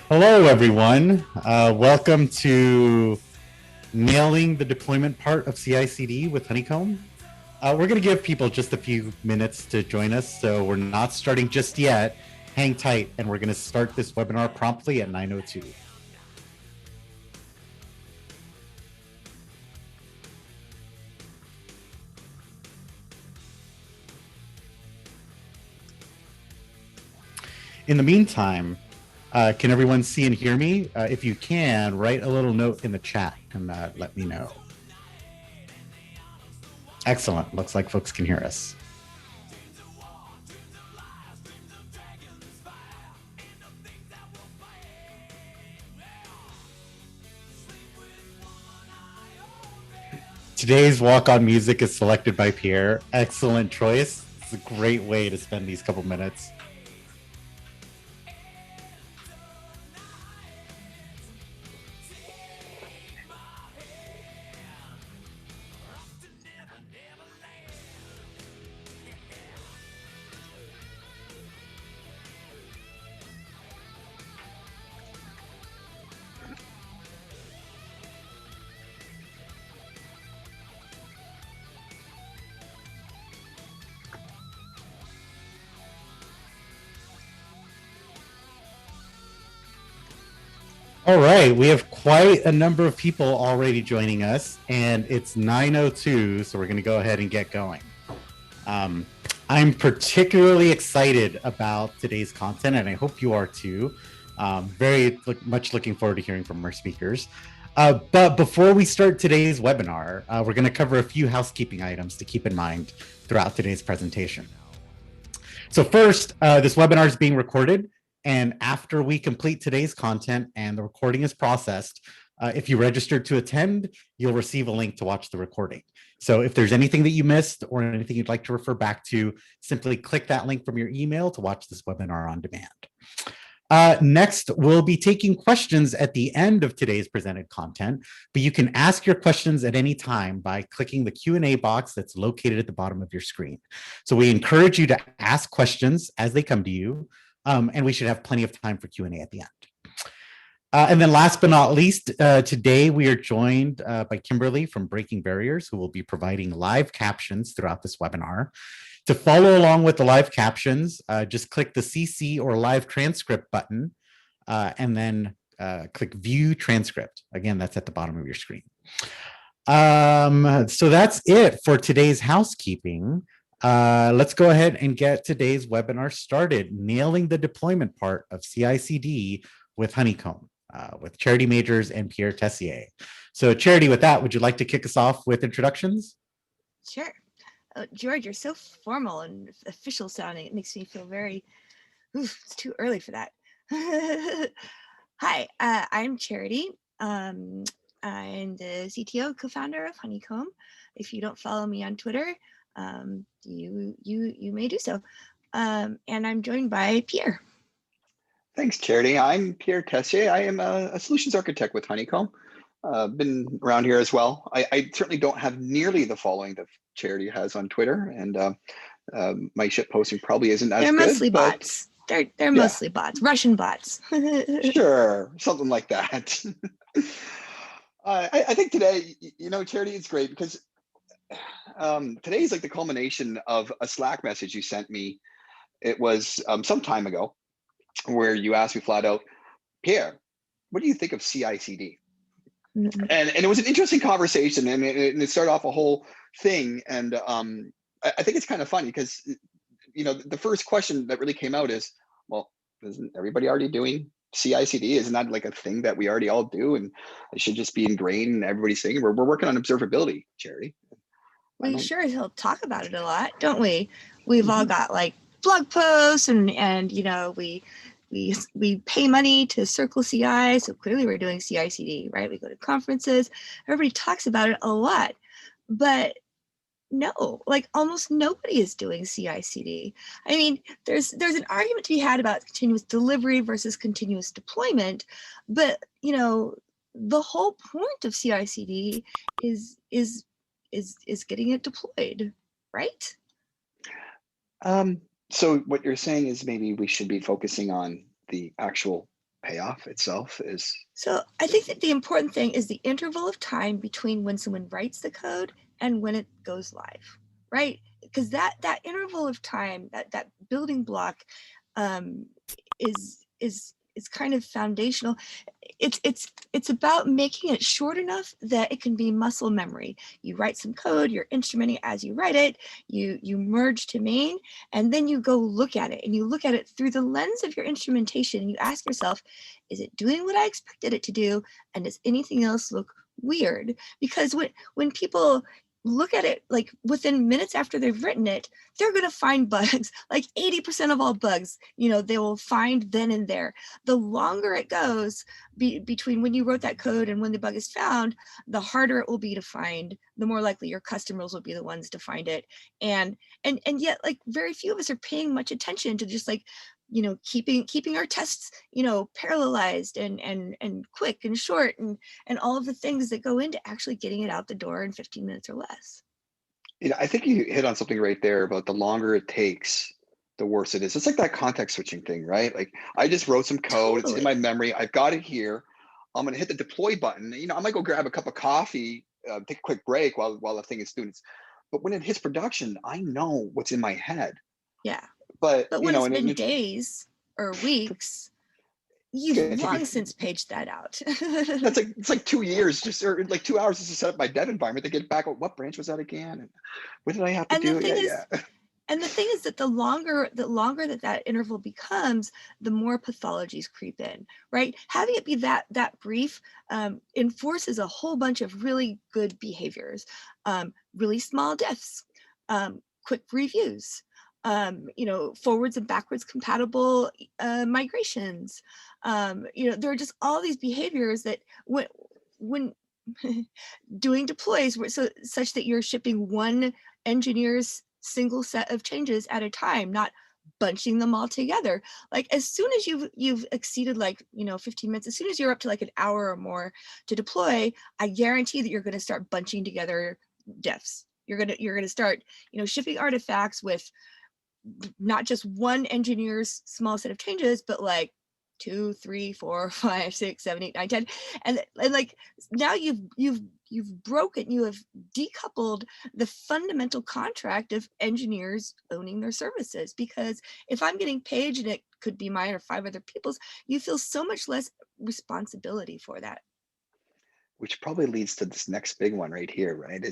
Hello, everyone. Welcome to nailing the deployment part of CI/CD with Honeycomb. We're going to give people just a few minutes to join us, so we're not starting just yet. Hang tight, and we're going to start this webinar promptly at 9:02. In the meantime, can everyone see and hear me? If you can, write a little note in the chat and let me know. Excellent. Looks like folks can hear us. Today's walk-on music is selected by Pierre. Excellent choice. It's a great way to spend these couple minutes. All right, we have quite a number of people already joining us, and it's 9:02, so we're going to go ahead and get going. I'm particularly excited about today's content, and I hope you are too. Very much looking forward to hearing from our speakers. But before we start today's webinar, we're going to cover a few housekeeping items to keep in mind throughout today's presentation. So first, this webinar is being recorded. And after we complete today's content and the recording is processed, if you registered to attend, you'll receive a link to watch the recording. So if there's anything that you missed or anything you'd like to refer back to, simply click that link from your email to watch this webinar on demand. Next, we'll be taking questions at the end of today's presented content, but you can ask your questions at any time by clicking the Q&A box that's located at the bottom of your screen. So we encourage you to ask questions as they come to you, and we should have plenty of time for Q&A at the end. And then last but not least, today we are joined by Kimberly from Breaking Barriers, who will be providing live captions throughout this webinar. To follow along with the live captions, just click the CC or live transcript button, and then click View Transcript. Again, that's at the bottom of your screen. So that's it for today's housekeeping. Let's go ahead and get today's webinar started, nailing the deployment part of CI/CD with Honeycomb, with Charity Majors and Pierre Tessier. So Charity, with that, would you like to kick us off with introductions? Sure. George, you're so formal and official sounding. It makes me feel very, it's too early for that. Hi, I'm Charity. I'm the CTO, co-founder of Honeycomb. If you don't follow me on Twitter, you may do so. And I'm joined by Pierre. Thanks, Charity. I'm Pierre Tessier. I am a solutions architect with Honeycomb. Been around here as well. I certainly don't have nearly the following that Charity has on Twitter, and my shit posting probably isn't as good. They're mostly bots. They're mostly bots, Russian bots. Sure, something like that. I think today, Charity, it's great because today is like the culmination of a Slack message you sent me. It was some time ago where you asked me flat out, Pierre, what do you think of CI/CD? And it was an interesting conversation, and it started off a whole thing. And I think it's kind of funny because, the first question that really came out is, well, isn't everybody already doing CI/CD? Isn't that like a thing that we already all do? And it should just be ingrained in everybody's thing. We're working on observability, Charity. We sure as hell talk about it a lot, don't we? We've all got like blog posts and we pay money to Circle CI, so clearly we're doing CI/CD, right? We go to conferences, everybody talks about it a lot, but no, like almost nobody is doing CI/CD. I mean, there's an argument to be had about continuous delivery versus continuous deployment, but the whole point of CI/CD is getting it deployed, right? So what you're saying is maybe we should be focusing on the actual payoff itself is? So I think that the important thing is the interval of time between when someone writes the code and when it goes live, right? Because that interval of time, that building block, um, is kind of foundational. It's about making it short enough that it can be muscle memory. You write some code, you're instrumenting as you write it, you merge to main, and then you go look at it, and you look at it through the lens of your instrumentation, and you ask yourself, is it doing what I expected it to do? And does anything else look weird? Because when people look at it like within minutes after they've written it, they're going to find bugs. Like 80% of all bugs, they will find then and there. The longer it goes between when you wrote that code and when the bug is found, the harder it will be to find, the more likely your customers will be the ones to find it. And yet, like, very few of us are paying much attention to just like, keeping our tests, parallelized and quick and short and all of the things that go into actually getting it out the door in 15 minutes or less. I think you hit on something right there about the longer it takes, the worse it is. It's like that context switching thing, right? Like, I just wrote some code, It's in my memory, I've got it here. I'm gonna hit the deploy button. I might go grab a cup of coffee, take a quick break while the thing is doing. But when it hits production, I know what's in my head. Yeah. But when it's been days or weeks, you've long since paged that out. It's like 2 years, or like 2 hours just to set up my dev environment to get back. What branch was that again? And what did I have to do? And the thing is that the longer that interval becomes, the more pathologies creep in, right? Having it be that brief enforces a whole bunch of really good behaviors, really small diffs, quick reviews, forwards and backwards compatible migrations. There are just all these behaviors that when doing deploys such that you're shipping one engineer's single set of changes at a time, not bunching them all together. Like, as soon as you've exceeded 15 minutes, as soon as you're up to like an hour or more to deploy, I guarantee that you're going to start bunching together diffs. You're gonna start shipping artifacts with not just one engineer's small set of changes, but like 2, 3, 4, 5, 6, 7, 8, 9, 10, and like now you've broken, you have decoupled the fundamental contract of engineers owning their services. Because if I'm getting paged and it could be mine or 5 other people's, you feel so much less responsibility for that. Which probably leads to this next big one right here, right?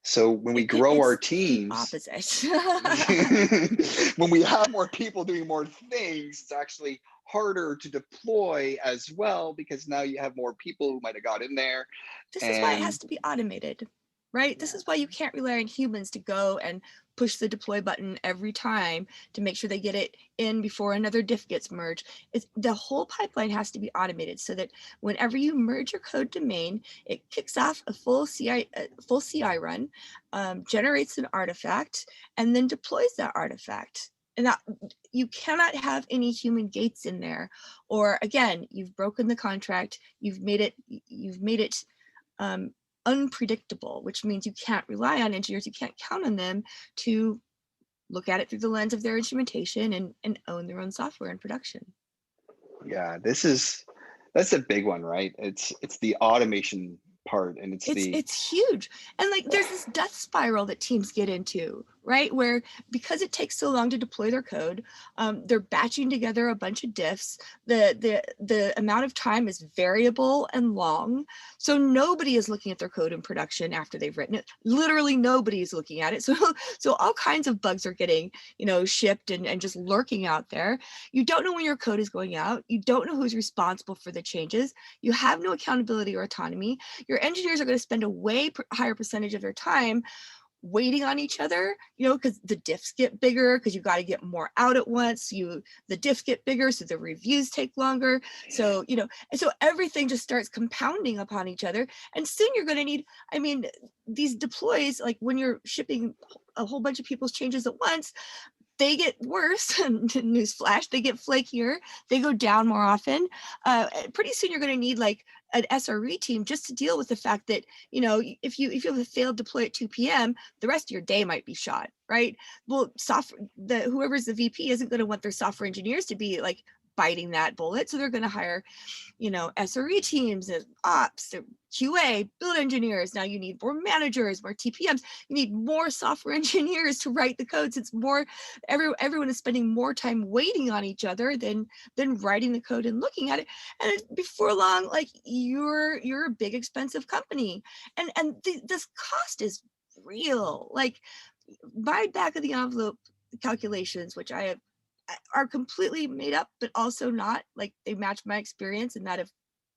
So when we grow our teams, opposite. When we have more people doing more things, it's actually harder to deploy as well, because now you have more people who might have got in there. This is why it has to be automated, right? This is why you can't rely on humans to go and push the deploy button every time to make sure they get it in before another diff gets merged. The whole pipeline has to be automated so that whenever you merge your code to main, it kicks off a full CI run, generates an artifact, and then deploys that artifact. And that, you cannot have any human gates in there, or again, you've broken the contract. You've made it unpredictable, which means you can't rely on engineers. You can't count on them to look at it through the lens of their instrumentation and own their own software in production. Yeah, that's a big one, right? It's the automation part, and it's huge. And like, there's this death spiral that teams get into, right? Where, because it takes so long to deploy their code, they're batching together a bunch of diffs. The amount of time is variable and long. So nobody is looking at their code in production after they've written it. Literally nobody is looking at it. So all kinds of bugs are getting, shipped and just lurking out there. You don't know when your code is going out. You don't know who's responsible for the changes. You have no accountability or autonomy. Your engineers are going to spend a way higher percentage of their time waiting on each other, because the diffs get bigger, because you got to get more out at once. The diffs get bigger, so the reviews take longer. So, and so everything just starts compounding upon each other. And soon you're going to need, these deploys, like when you're shipping a whole bunch of people's changes at once, they get worse. Newsflash, they get flakier. They go down more often. Pretty soon you're going to need like an SRE team just to deal with the fact that, if you have a failed deploy at 2 p.m., the rest of your day might be shot, right? Well, whoever's the VP isn't going to want their software engineers to be like biting that bullet. So they're going to hire, SRE teams and ops, QA, build engineers. Now you need more managers, more TPMs. You need more software engineers to write the codes. It's more, everyone is spending more time waiting on each other than writing the code and looking at it. And before long, like you're a big expensive company, and this cost is real. Like my back of the envelope calculations, which I have, are completely made up, but also not, like they match my experience and that of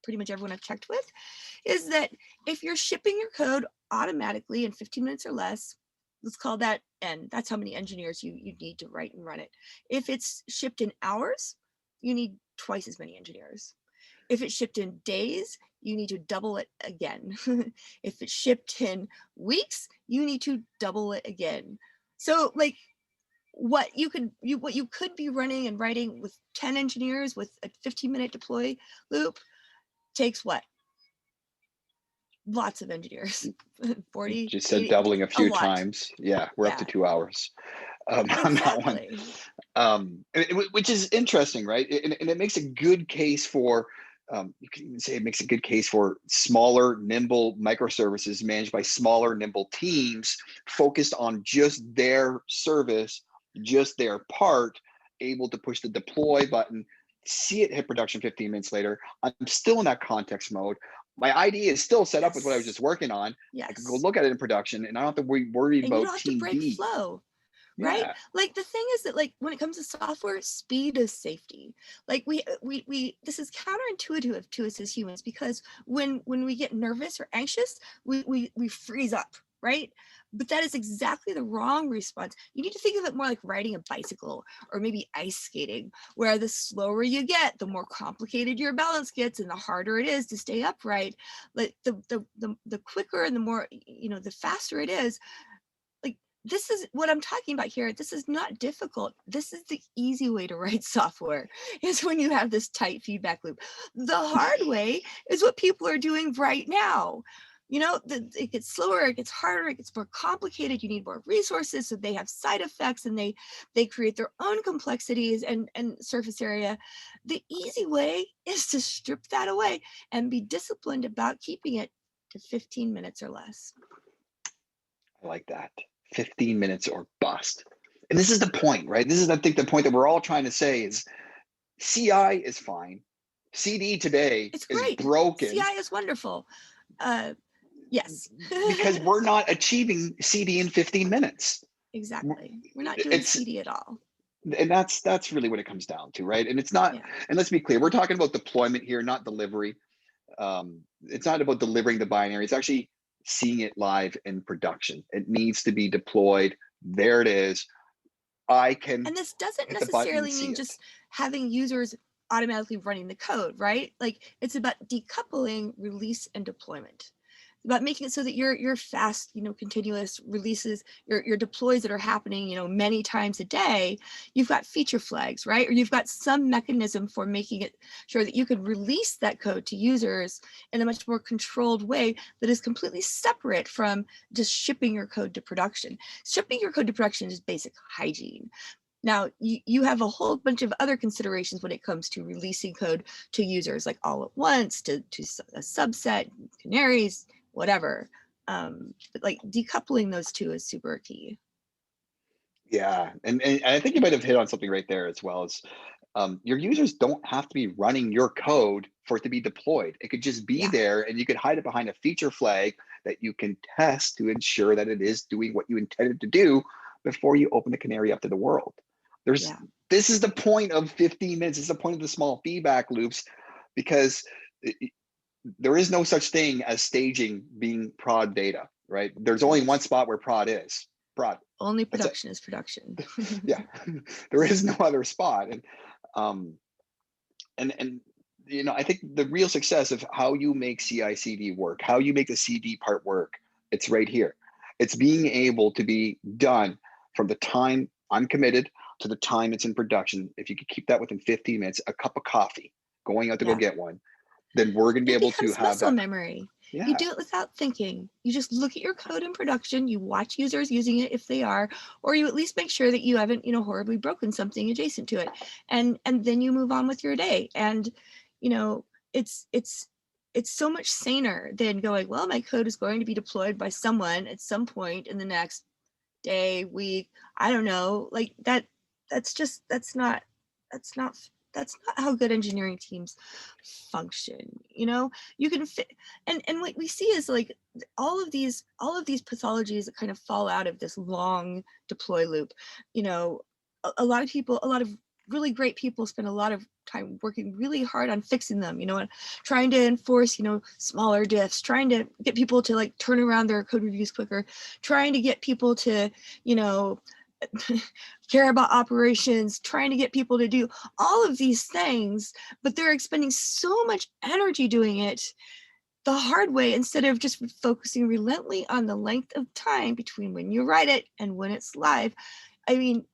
pretty much everyone I've checked with, is that if you're shipping your code automatically in 15 minutes or less, let's call that N, that's how many engineers you need to write and run it. If it's shipped in hours, you need twice as many engineers. If it's shipped in days, you need to double it again. If it's shipped in weeks, you need to double it again. So like what you could be running and writing with 10 engineers with a 15-minute deploy loop takes what? Lots of engineers. 40. You just said 80, doubling a few lot. times. Yeah, we're up to 2 hours on that one. Which is interesting, right? And it makes a good case for, you can even say it makes a good case for smaller, nimble microservices managed by smaller, nimble teams focused on just their service, just their part, able to push the deploy button, see it hit production 15 minutes later. I'm still in that context mode. My IDE is still set up with what I was just working on. Yes. I can go look at it in production and I don't have to worry and about you don't have team to break B. flow. Right? Yeah. Like the thing is that like when it comes to software, speed is safety. Like we this is counterintuitive to us as humans, because when we get nervous or anxious, we freeze up, right? But that is exactly the wrong response. You need to think of it more like riding a bicycle or maybe ice skating, where the slower you get, the more complicated your balance gets and the harder it is to stay upright. Like the quicker and the more, the faster it is. This is what I'm talking about here. This is not difficult. This is the easy way to write software, is when you have this tight feedback loop. The hard way is what people are doing right now. It gets slower, it gets harder, it gets more complicated. You need more resources, so they have side effects and they create their own complexities and surface area. The easy way is to strip that away and be disciplined about keeping it to 15 minutes or less. I like that. 15 minutes or bust. And this is the point, right? This is, I think, the point that we're all trying to say is CI is fine. CD today is broken. CI is wonderful. Yes. Because we're not achieving CD in 15 minutes. Exactly. We're not doing CD at all. And that's really what it comes down to, right? And it's not, and let's be clear, we're talking about deployment here, not delivery. It's not about delivering the binary. It's actually seeing it live in production. It needs to be deployed. There it is. And this doesn't necessarily mean just having users automatically running the code, right? Like it's about decoupling release and deployment. About making it so that your fast, continuous releases, your deploys that are happening, many times a day, you've got feature flags, right? Or you've got some mechanism for making it sure that you can release that code to users in a much more controlled way that is completely separate from just shipping your code to production. Shipping your code to production is basic hygiene. Now, you have a whole bunch of other considerations when it comes to releasing code to users, like all at once, to a subset, canaries, whatever. But like decoupling those two is super key. Yeah, and I think you might have hit on something right there as well. As your users don't have to be running your code for it to be deployed. It could just be there, and you could hide it behind a feature flag that you can test to ensure that it is doing what you intended to do before you open the canary up to the world. This is the point of 15 minutes. This is the point of the small feedback loops, because there is no such thing as staging being prod data, right? There's only one spot where prod is. Prod. Only production is production. Yeah, there is no other spot. And I think the real success of how you make CI/CD work, how you make the CD part work, it's right here. It's being able to be done from the time I'm committed to the time it's in production. If you could keep that within 15 minutes, a cup of coffee, going out to go get one, then we're going to be able to have muscle memory. Yeah. You do it without thinking. You just look at your code in production, you watch users using it if they are, or you at least make sure that you haven't, horribly broken something adjacent to it. And then you move on with your day. And, it's so much saner than going, well, my code is going to be deployed by someone at some point in the next day, week, I don't know, like that's not how good engineering teams function. You can fit, and what we see is like all of these pathologies that kind of fall out of this long deploy loop. A lot of really great people spend a lot of time working really hard on fixing them, and trying to enforce, smaller diffs, trying to get people to like turn around their code reviews quicker, trying to get people to, care about operations, trying to get people to do all of these things, but they're expending so much energy doing it the hard way instead of just focusing relentlessly on the length of time between when you write it and when it's live. I mean,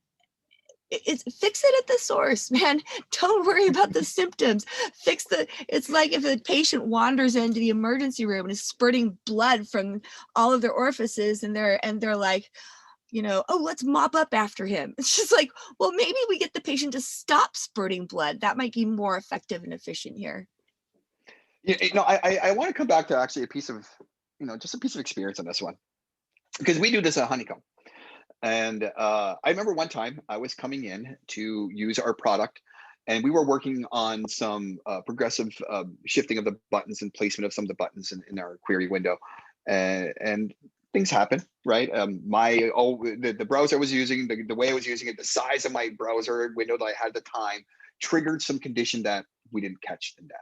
it's fix it at the source, man. Don't worry about the symptoms. It's like if a patient wanders into the emergency room and is spurting blood from all of their orifices and they're like, oh, let's mop up after him. It's just like, well, maybe we get the patient to stop spurting blood. That might be more effective and efficient here. I want to come back to actually a piece of, just a piece of experience on this one, because we do this at Honeycomb. And I remember one time I was coming in to use our product, and we were working on some progressive shifting of the buttons and placement of some of the buttons in our query window. And things happen, right? The browser I was using, the way I was using it, the size of my browser window that I had at the time triggered some condition that we didn't catch in dev.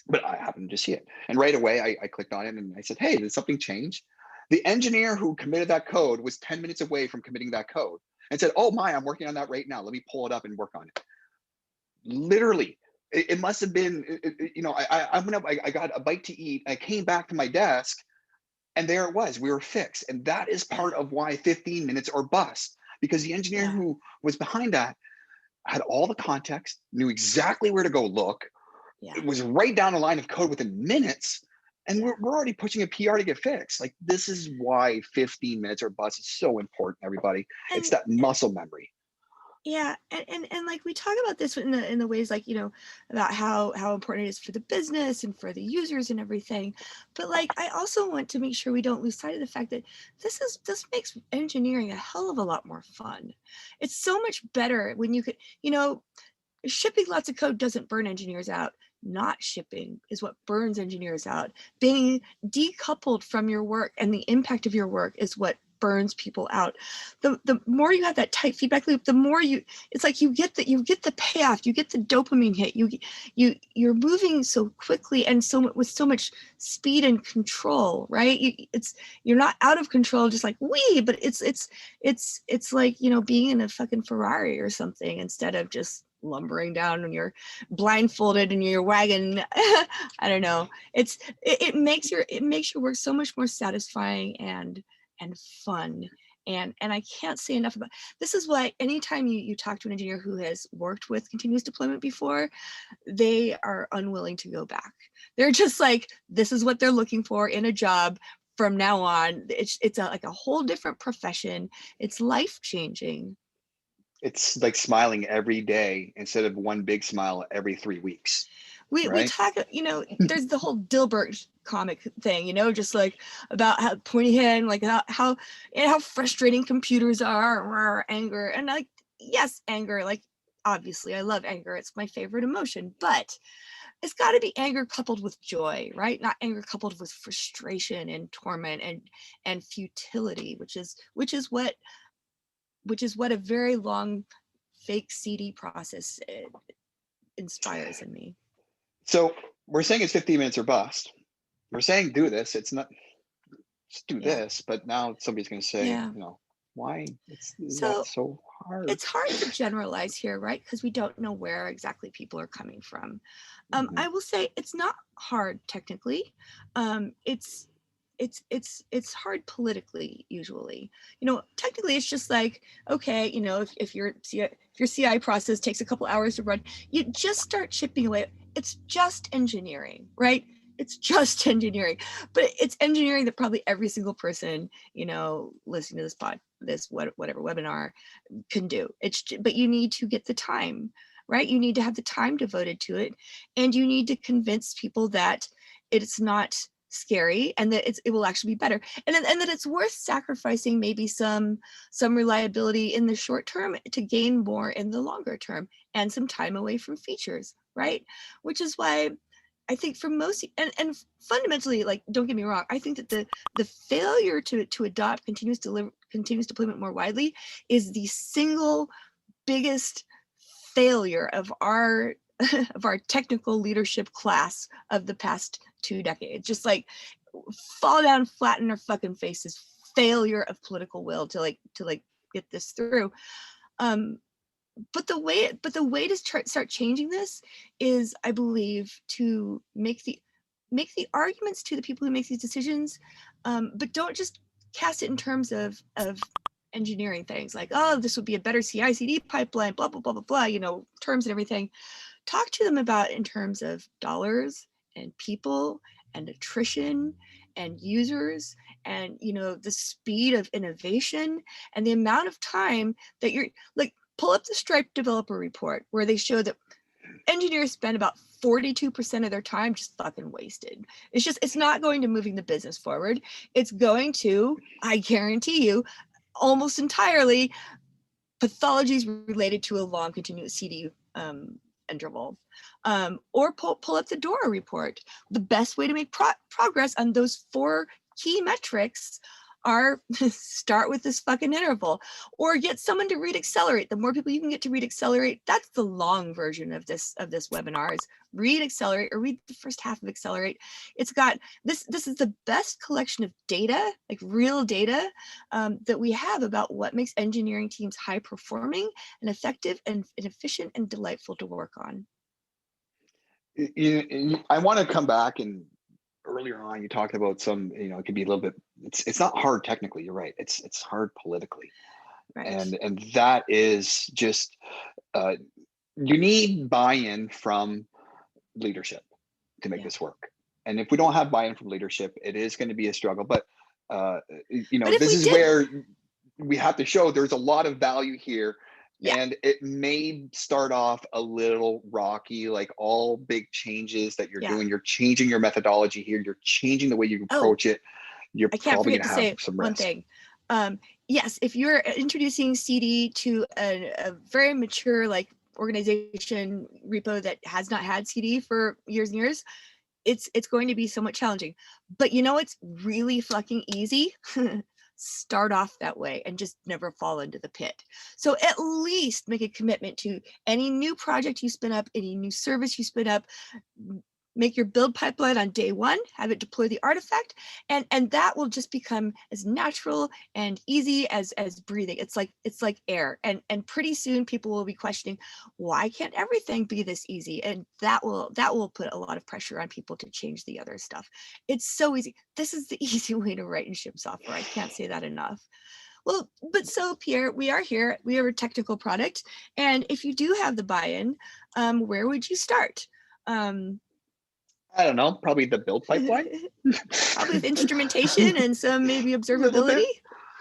But I happened to see it. And right away, I clicked on it and I said, hey, did something change? The engineer who committed that code was 10 minutes away from committing that code and said, oh my, I'm working on that right now. Let me pull it up and work on it. Literally, it must have been, I got a bite to eat. I came back to my desk and there it was, we were fixed. And that is part of why 15 minutes or bust, because the engineer who was behind that had all the context, knew exactly where to go look. It was right down the line of code within minutes. And we're already pushing a PR to get fixed. Like, this is why 15 minutes or bust is so important, everybody. It's that muscle memory. Yeah, and like we talk about this in the ways like, about how important it is for the business and for the users and everything. But like, I also want to make sure we don't lose sight of the fact that this makes engineering a hell of a lot more fun. It's so much better when you could, shipping lots of code doesn't burn engineers out. Not shipping is what burns engineers out. Being decoupled from your work and the impact of your work is what burns people out. The more you have that tight feedback loop, the more it's like you get the payoff, you get the dopamine hit. You're moving so quickly and with so much speed and control, right? You're not out of control, just like but it's like, being in a fucking Ferrari or something instead of just lumbering down when you're blindfolded in your wagon. I don't know. It makes your work so much more satisfying and fun. And I can't say enough about this. Is why anytime you talk to an engineer who has worked with continuous deployment before, they are unwilling to go back. They're just like, this is what they're looking for in a job from now on. It's like a whole different profession. It's life-changing. It's like smiling every day instead of one big smile every 3 weeks. We talk, there's the whole Dilbert comic thing, just like about how pointy head, like how frustrating computers are, anger. And like, yes, anger, like, obviously I love anger. It's my favorite emotion, but it's got to be anger coupled with joy, right? Not anger coupled with frustration and torment and futility, which is what a very long fake CD process inspires in me. So we're saying it's 15 minutes or bust. We're saying do this. It's not just do this, but now somebody's going to say, why it's not so hard. It's hard to generalize here, right? Because we don't know where exactly people are coming from. I will say it's not hard technically. It's hard politically usually. Technically it's just like, okay, if your CI process takes a couple hours to run, you just start chipping away. It's just engineering, right? It's just engineering, but it's engineering that probably every single person, listening to whatever webinar can do. But you need to get the time, right? You need to have the time devoted to it, and you need to convince people that it's not scary and that it will actually be better, and that it's worth sacrificing maybe some reliability in the short term to gain more in the longer term, and some time away from features, right? Which is why I think for most, and fundamentally, like, don't get me wrong, I think that the failure to adopt continuous deployment more widely is the single biggest failure of our of our technical leadership class of the past 2 decades. Just like fall down flat in our fucking faces, failure of political will to get this through. But the way to start changing this is, I believe, to make the arguments to the people who make these decisions, but don't just cast it in terms of engineering things like, oh, this would be a better CI/CD pipeline, blah blah blah blah blah, terms and everything. Talk to them about in terms of dollars and people and attrition and users and the speed of innovation and the amount of time that you're like. Pull up the Stripe developer report where they show that engineers spend about 42% of their time just fucking wasted. It's not going to moving the business forward. It's going to, I guarantee you, almost entirely pathologies related to a long continuous CD interval. Or pull up the Dora report. The best way to make progress on those 4 key metrics are start with this fucking interval, or get someone to read Accelerate. The more people you can get to read Accelerate, that's the long version of this webinar, is read Accelerate, or read the first half of Accelerate. It's got this is the best collection of data, like real data, that we have about what makes engineering teams high performing and effective and efficient and delightful to work on. I want to come back, and earlier on you talked about some, it could be a little bit, it's not hard technically, you're right, it's hard politically. Right. And that is just you need buy-in from leadership to make this work. And if we don't have buy-in from leadership, it is going to be a struggle. But this is where we have to show there's a lot of value here. Yeah. And it may start off a little rocky, like all big changes that you're doing. You're changing your methodology here. You're changing the way you approach it. You're probably going to have some risk. One thing. Yes, if you're introducing CD to a very mature organization repo that has not had CD for years and years, it's going to be somewhat challenging. But it's really fucking easy. Start off that way and just never fall into the pit. So at least make a commitment to any new project you spin up, any new service you spin up, make your build pipeline on day 1, have it deploy the artifact, and that will just become as natural and easy as breathing. It's like air, and pretty soon people will be questioning, why can't everything be this easy? And that will put a lot of pressure on people to change the other stuff. It's so easy. This is the easy way to write and ship software. I can't say that enough. Well, but so Pierre, we are here. We are a technical product, and if you do have the buy-in, where would you start? I don't know, probably the build pipeline. Probably with instrumentation and some maybe observability.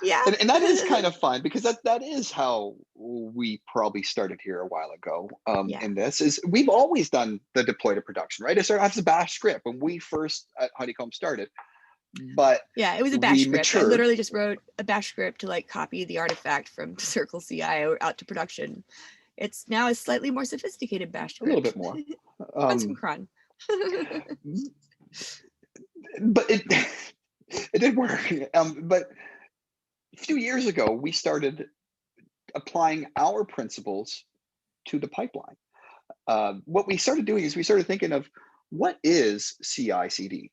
Yeah. And that is kind of fun, because that is how we probably started here a while ago. In this is we've always done the deploy to production, right? It started as a bash script when we first at Honeycomb started. But yeah, it was a bash script. I literally just wrote a bash script to copy the artifact from Circle CI out to production. It's now a slightly more sophisticated bash script. A little bit more. Some cron. But it did work. But a few years ago, we started applying our principles to the pipeline. What we started doing is we started thinking of what is CI/CD,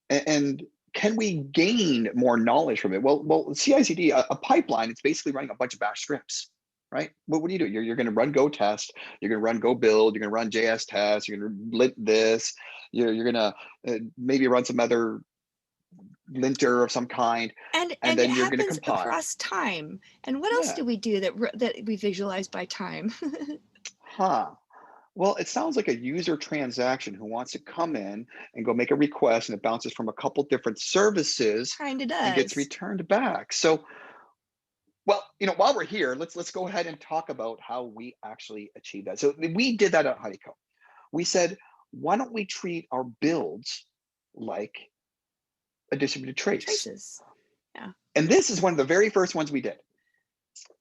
and can we gain more knowledge from it? Well, CI/CD, a pipeline, it's basically running a bunch of bash scripts. Right? What do? You're going to run go test. You're going to run go build. You're going to run JS test. You're going to lint this. You're going to maybe run some other linter of some kind. And then you're going to compile across time. And what else do we do that we visualize by time? Well, it sounds like a user transaction who wants to come in and go make a request, and it bounces from a couple different services Kind of and gets does. returned back. So, well, while we're here, let's go ahead and talk about how we actually achieve that. So we did that at Honeycomb. We said, why don't we treat our builds like a distributed trace? Traces. Yeah. And this is one of the very first ones we did,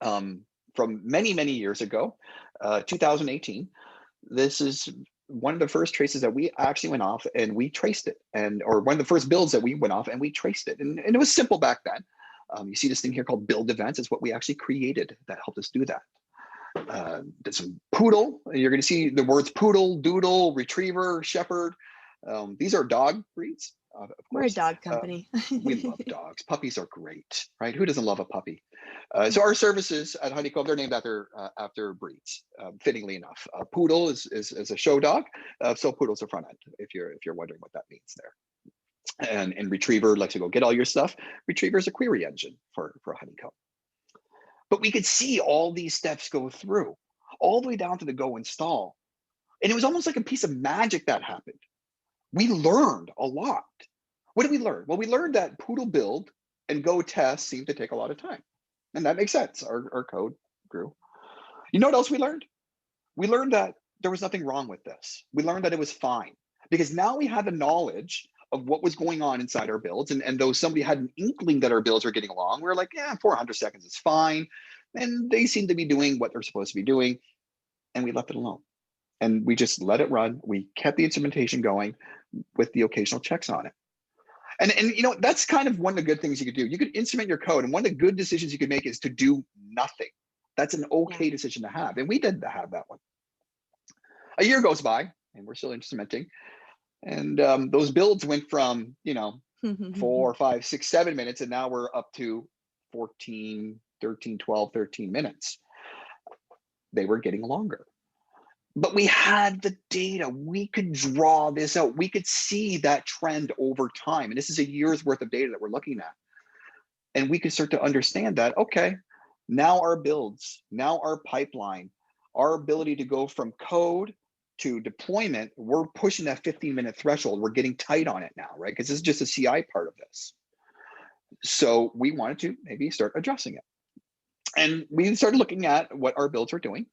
from many, many years ago, 2018. This is one of the first traces that we actually went off and we traced it, or one of the first builds that we went off and we traced it. And it was simple back then. You see this thing here called build events. It's what we actually created that helped us do that. Did some poodle. You're going to see the words poodle, doodle, retriever, shepherd. These are dog breeds. Of We're a course. dog company. We love dogs. Puppies are great, right? Who doesn't love a puppy? So our services at Honeycomb, they're named after breeds. Fittingly enough, poodle is a show dog, so poodle's the front end. If you're wondering what that means there, and retriever likes to go get all your stuff. Retriever is a query engine for Honeycomb. But we could see all these steps go through, all the way down to the go install, and it was almost like a piece of magic that happened. We learned a lot. What did we learn? Well, we learned that poodle build and go test seemed to take a lot of time. And that makes sense. Our code grew. You know what else we learned? We learned that there was nothing wrong with this. We learned that it was fine, because now we had the knowledge of what was going on inside our builds. And though somebody had an inkling that our builds were getting along, we were like, yeah, 400 seconds is fine. And they seem to be doing what they're supposed to be doing. And we left it alone. And we just let it run. We kept the instrumentation going with the occasional checks on it. And that's kind of one of the good things you could do. You could instrument your code, and one of the good decisions you could make is to do nothing. That's an okay decision to have. And we did have that one. A year goes by and we're still instrumenting. And those builds went from, 4, 5, 6, 7 minutes, and now we're up to 14, 13, 12, 13 minutes. They were getting longer. But we had the data. We could draw this out. We could see that trend over time. And this is a year's worth of data that we're looking at. And we could start to understand that, okay, now our builds, now our pipeline, our ability to go from code to deployment, we're pushing that 15-minute threshold. We're getting tight on it now, right? Because this is just a CI part of this. So we wanted to maybe start addressing it. And we started looking at what our builds were doing.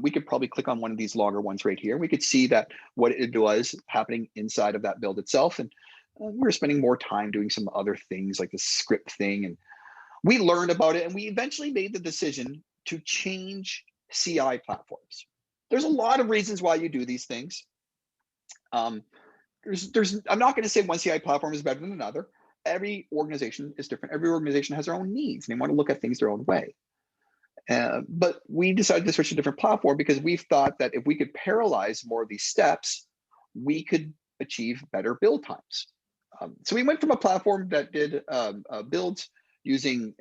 We could probably click on one of these longer ones right here. We could see that what it was happening inside of that build itself. And we were spending more time doing some other things like the script thing. And we learned about it, and we eventually made the decision to change CI platforms. There's a lot of reasons why you do these things. I'm not going to say one CI platform is better than another. Every organization is different. Every organization has their own needs, and they want to look at things their own way. But we decided to switch to a different platform because we thought that if we could parallelize more of these steps, we could achieve better build times. So we went from a platform that did builds using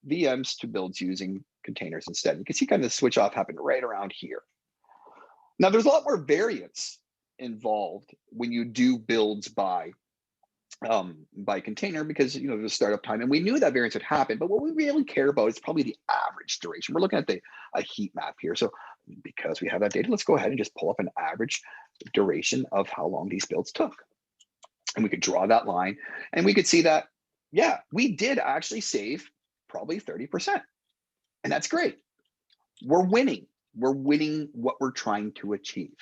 VMs to builds using containers instead. You can see kind of the switch off happened right around here. Now there's a lot more variance involved when you do builds by container, because there's a startup time, and we knew that variance would happen. But what we really care about is probably the average duration. We're looking at a heat map here. So because we have that data, let's go ahead and just pull up an average duration of how long these builds took. And we could draw that line, and we could see that, yeah, we did actually save probably 30%. And that's great. We're winning. We're winning what we're trying to achieve.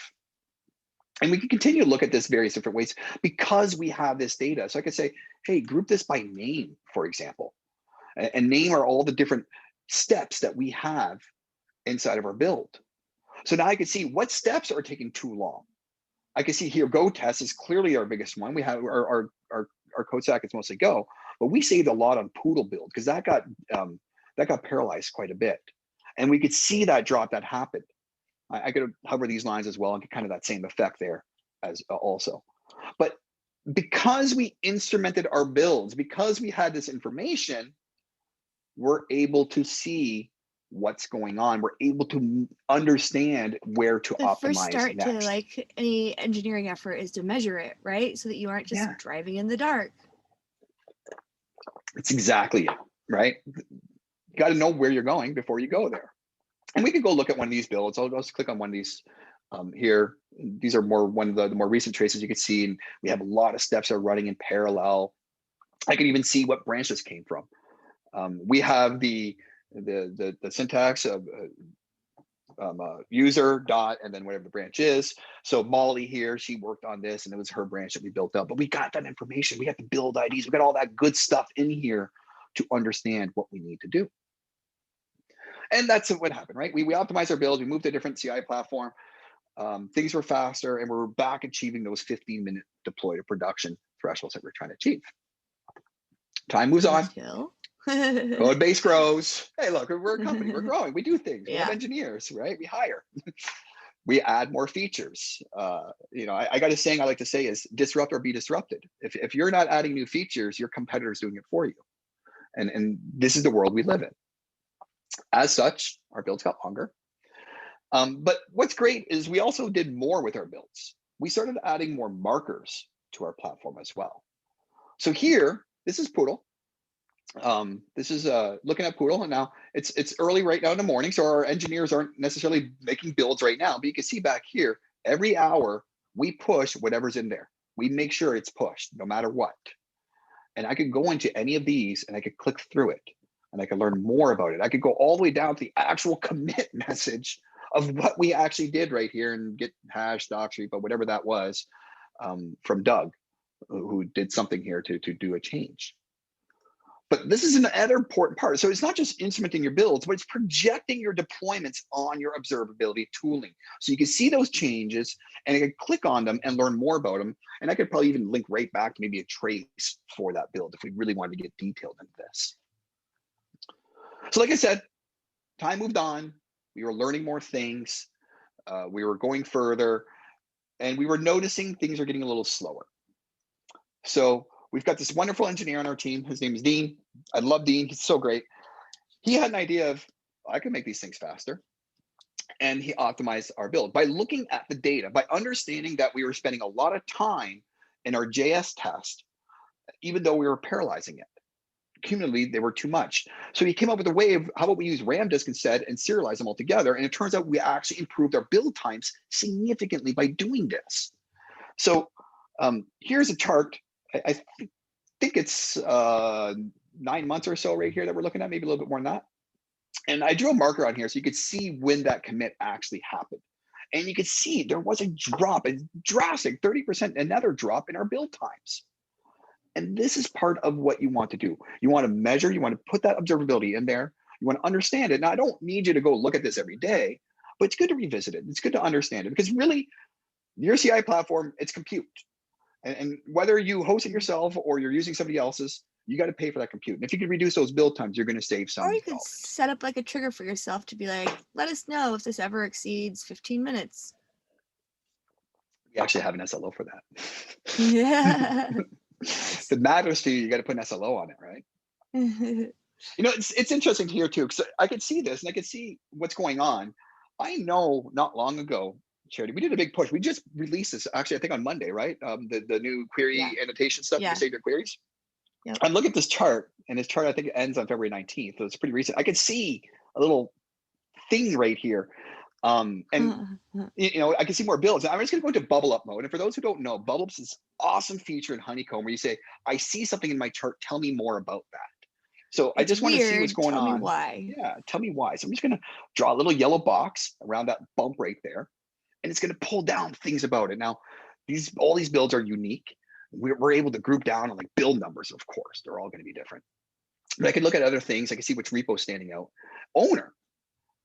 And we can continue to look at this various different ways because we have this data. So I could say, hey, group this by name, for example, and name are all the different steps that we have inside of our build. So now I can see what steps are taking too long. I can see here, go test is clearly our biggest one. We have our code stack is mostly go, but we saved a lot on poodle build because that got paralyzed quite a bit. And we could see that drop that happened. I could hover these lines as well and get kind of that same effect there as also. But because we instrumented our builds, because we had this information, we're able to see what's going on. We're able to understand where to optimize The first start next. to like any engineering effort is to measure it, right? So that you aren't just driving in the dark. It's exactly it, right? You got to know where you're going before you go there. And we could go look at one of these builds. I'll just click on one of these Here, these are one of the more recent traces you can see, and we have a lot of steps that are running in parallel. I can even see what branch this came from. We have the syntax of user dot and then whatever the branch is. So Molly here, she worked on this and it was her branch that we built up, but we got that information. We got the build IDs. We got all that good stuff in here to understand what we need to do. And that's what happened, right? We optimized our builds. We moved to a different CI platform. Things were faster and we're back achieving those 15-minute deploy to production thresholds that we're trying to achieve. Time moves on. Code base grows. Hey, look, we're a company. We're growing. We do things. We have engineers, right? We hire. We add more features. You know, I got a saying I like to say is disrupt or be disrupted. If you're not adding new features, your competitor's doing it for you. And this is the world we live in. As such, our builds got longer. But what's great is we also did more with our builds. We started adding more markers to our platform as well. So here, this is Poodle. This is looking at Poodle, and now it's early right now in the morning, so our engineers aren't necessarily making builds right now, but you can see back here, every hour we push whatever's in there. We make sure it's pushed no matter what. And I could go into any of these and I could click through it and I could learn more about it. I could go all the way down to the actual commit message of what we actually did right here and get hash docs repo, whatever that was, from Doug, who did something here to do a change. But this is another important part. So it's not just instrumenting your builds, but it's projecting your deployments on your observability tooling. So you can see those changes and I can click on them and learn more about them. And I could probably even link right back to maybe a trace for that build if we really wanted to get detailed into this. So like I said, time moved on. We were learning more things. We were going further and we were noticing things are getting a little slower. So we've got this wonderful engineer on our team. His name is Dean. I love Dean. He's so great. He had an idea of, I can make these things faster. And he optimized our build by looking at the data, by understanding that we were spending a lot of time in our JS test, even though we were parallelizing it. Cumulatively, they were too much. So he came up with a way of how about we use Ramdisk instead and serialize them all together. And it turns out we actually improved our build times significantly by doing this. So here's a chart. I think it's 9 months or so right here that we're looking at, maybe a little bit more than that. And I drew a marker on here so you could see when that commit actually happened. And you could see there was a drop, a drastic 30%, another drop in our build times. And this is part of what you want to do. You want to measure, you want to put that observability in there. You want to understand it. Now, I don't need you to go look at this every day, but it's good to revisit it. It's good to understand it because really your CI platform, it's compute. And whether you host it yourself or you're using somebody else's, you got to pay for that compute. And if you can reduce those build times, you're going to save some. Or you could set up like a trigger for yourself to be like, let us know if this ever exceeds 15 minutes. We actually have an SLO for that. Yeah. If it matters to you, you got to put an SLO on it, right? You know, it's interesting to hear too, because I could see this and I could see what's going on. I know not long ago, Charity, we did a big push. We just released this actually, I think on Monday, right? The new query annotation stuff to save your queries. Yep. And look at this chart, and this chart I think it ends on February 19th, so it's pretty recent. I could see a little thing right here. And you know, I can see more builds. I'm just gonna go into bubble up mode. And for those who don't know, bubble up is this awesome feature in Honeycomb where you say, I see something in my chart, tell me more about that. So I just want to see what's going on. Tell me why. Yeah, tell me why. So I'm just gonna draw a little yellow box around that bump right there. And it's going to pull down things about it. Now, all these builds are unique. We're able to group down on like build numbers, of course. They're all going to be different. But I can look at other things. I can see which repo is standing out. Owner.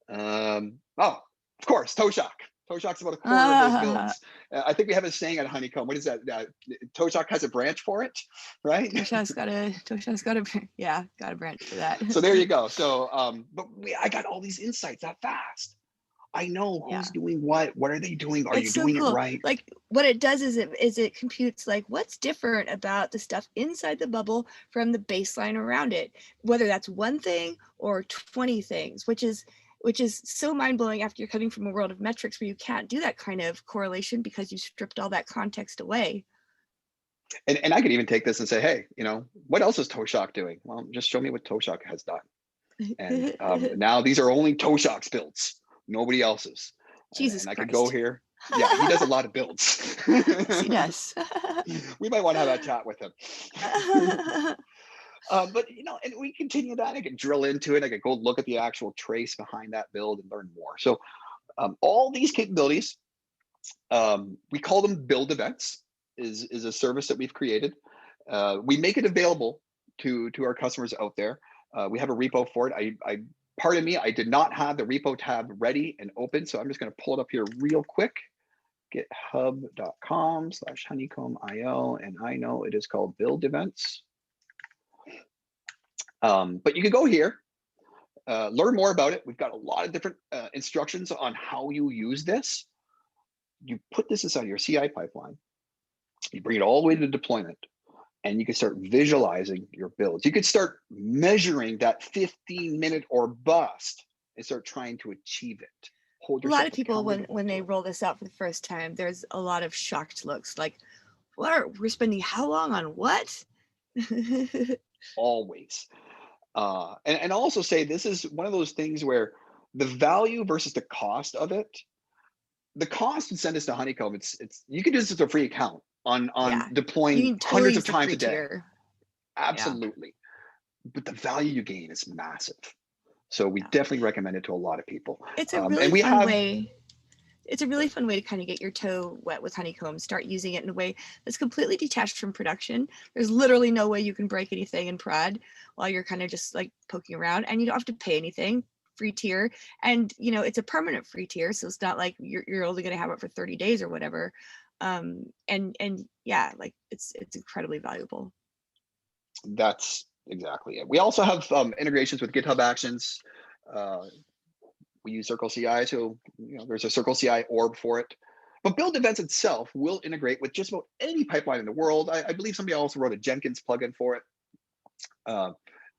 Oh, of course, Toshock. Toshock's about a quarter of those builds. I think we have a saying at Honeycomb. What is that? Toshock has a branch for it, right? Toshock's got a branch for that. So there you go. So, but I got all these insights that fast. I know who's doing what are they doing? Are you doing it right? Like what it does is it computes like what's different about the stuff inside the bubble from the baseline around it, whether that's one thing or 20 things, which is so mind-blowing after you're coming from a world of metrics where you can't do that kind of correlation because you stripped all that context away. And I could even take this and say, hey, you know, what else is Toshock doing? Well, just show me what Toshock has done. And now these are only Toshock's builds. Nobody else's. Jesus and I Christ. could go here. Yeah, he does a lot of builds. Yes, he does. We might want to have a chat with him. But and we continue that. I can drill into it. I can go look at the actual trace behind that build and learn more. So all these capabilities, we call them build events. Is a service that we've created. We make it available to our customers out there. We have a repo for it. Pardon me, I did not have the repo tab ready and open, so I'm just going to pull it up here real quick. github.com/honeycomb.io, and I know it is called build events. But you can go here, learn more about it. We've got a lot of different instructions on how you use this. You put this inside your CI pipeline. You bring it all the way to deployment, and you can start visualizing your builds. You could start measuring that 15-minute or bust and start trying to achieve it. A lot of people, when they roll this out for the first time, there's a lot of shocked looks like, we're spending how long on what? Always. And I'll also say this is one of those things where the value versus the cost of it, the cost to send this to Honeycomb, it's you can do this as a free account on deploying hundreds of times a day. Tier. Absolutely. Yeah. But the value you gain is massive. So we definitely recommend it to a lot of people. It's a really fun way. It's a really fun way to kind of get your toe wet with Honeycomb, start using it in a way that's completely detached from production. There's literally no way you can break anything in prod while you're kind of just like poking around, and you don't have to pay anything. Free tier, and it's a permanent free tier, so it's not like you're only going to have it for 30 days or whatever. And yeah, like it's incredibly valuable. That's exactly it. We also have integrations with GitHub Actions. We use Circle CI, so there's a Circle CI orb for it. But Build Events itself will integrate with just about any pipeline in the world. I believe somebody also wrote a Jenkins plugin for it.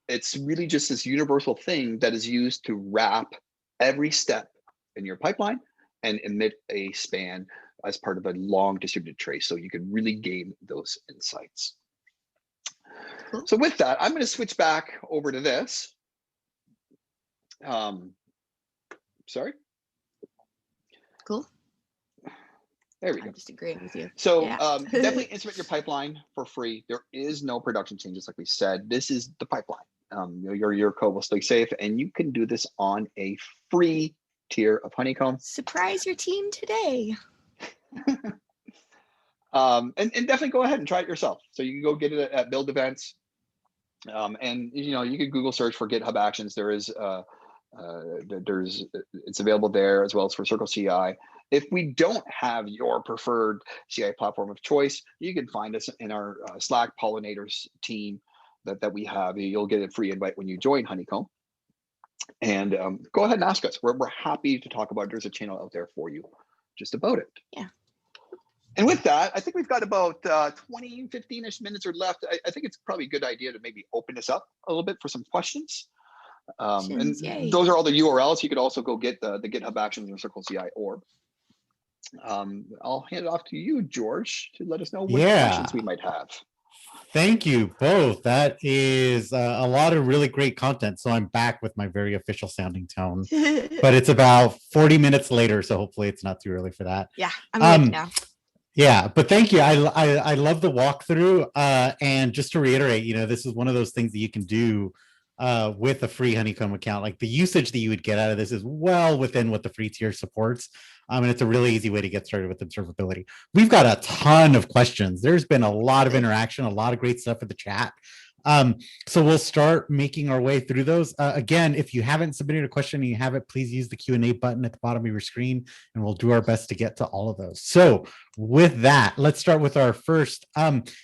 It's really just this universal thing that is used to wrap every step in your pipeline and emit a span as part of a long distributed trace, so you can really gain those insights. Cool. So with that, I'm going to switch back over to this. Sorry. Cool. There we go. I'm just agreeing with you. So definitely instrument your pipeline for free. There is no production changes, like we said. This is the pipeline. Your code will stay safe, and you can do this on a free tier of Honeycomb. Surprise your team today. And definitely go ahead and try it yourself. So you can go get it at Build Events, and you can Google search for GitHub Actions. There is it's available there, as well as for Circle CI. If we don't have your preferred CI platform of choice, you can find us in our Slack pollinators team that we have. You'll get a free invite when you join Honeycomb. And go ahead and ask us. We're happy to talk about it. There's a channel out there for you just about it. Yeah. And with that, I think we've got about 20, 15-ish minutes or left. I think it's probably a good idea to maybe open this up a little bit for some questions. And yay. Those are all the URLs. You could also go get the GitHub Actions or Circle CI orb. I'll hand it off to you, George, to let us know what questions we might have. Thank you both. That is a lot of really great content. So I'm back with my very official sounding tone, but it's about 40 minutes later, so hopefully it's not too early for that. Yeah, I'm awake now. Yeah, but thank you. I love the walkthrough. And just to reiterate, this is one of those things that you can do with a free Honeycomb account. Like the usage that you would get out of this is well within what the free tier supports. And it's a really easy way to get started with observability. We've got a ton of questions. There's been a lot of interaction, a lot of great stuff in the chat. So we'll start making our way through those. Again, if you haven't submitted a question and you have it, please use the Q&A button at the bottom of your screen, and we'll do our best to get to all of those. So with that, let's start with our first.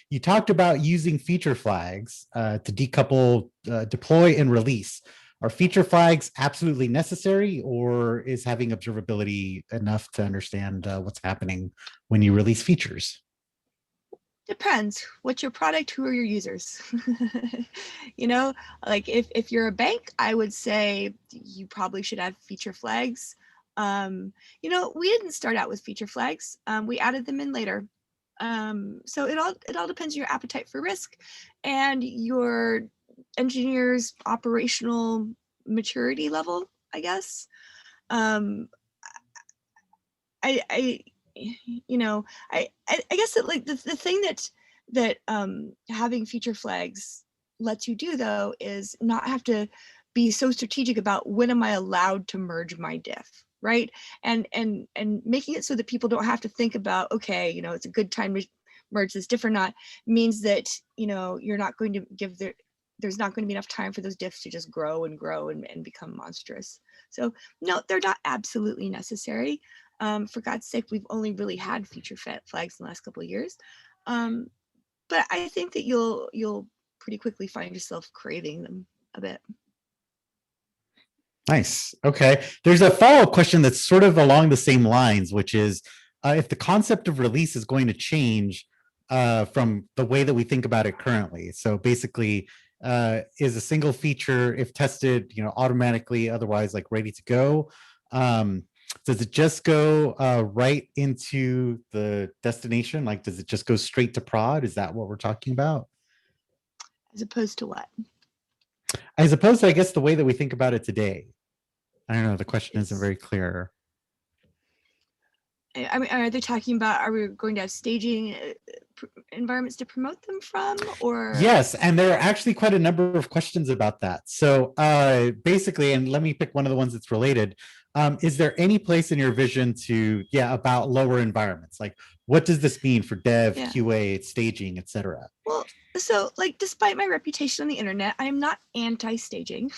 You talked about using feature flags to decouple deploy and release. Are feature flags absolutely necessary, or is having observability enough to understand what's happening when you release features? Depends. What's your product? Who are your users? Like if you're a bank, I would say you probably should have feature flags. We didn't start out with feature flags. We added them in later. So it all depends on your appetite for risk and your engineer's operational maturity level, I guess. you know, I guess that like the thing that having feature flags lets you do though is not have to be so strategic about when am I allowed to merge my diff, right? And making it so that people don't have to think about, okay, you know, it's a good time to merge this diff or not, means that, you know, you're not going to give there's not going to be enough time for those diffs to just grow and grow and become monstrous. So no, they're not absolutely necessary. For God's sake, we've only really had feature flags in the last couple of years. But I think that you'll pretty quickly find yourself craving them a bit. Nice. Okay. There's a follow-up question that's sort of along the same lines, which is if the concept of release is going to change from the way that we think about it currently. So basically, is a single feature, if tested, you know, automatically, otherwise like ready to go? Does it just go right into the destination? Like, does it just go straight to prod? Is that what we're talking about? As opposed to what? As opposed to, I guess, the way that we think about it today. I don't know. The question isn't very clear. I mean, are they talking about, are we going to have staging environments to promote them from, or? Yes, and there are actually quite a number of questions about that. So basically, and let me pick one of the ones that's related. Is there any place in your vision to, about lower environments? Like, what does this mean for dev, QA, staging, etc.? Well, so like, despite my reputation on the internet, I am not anti-staging.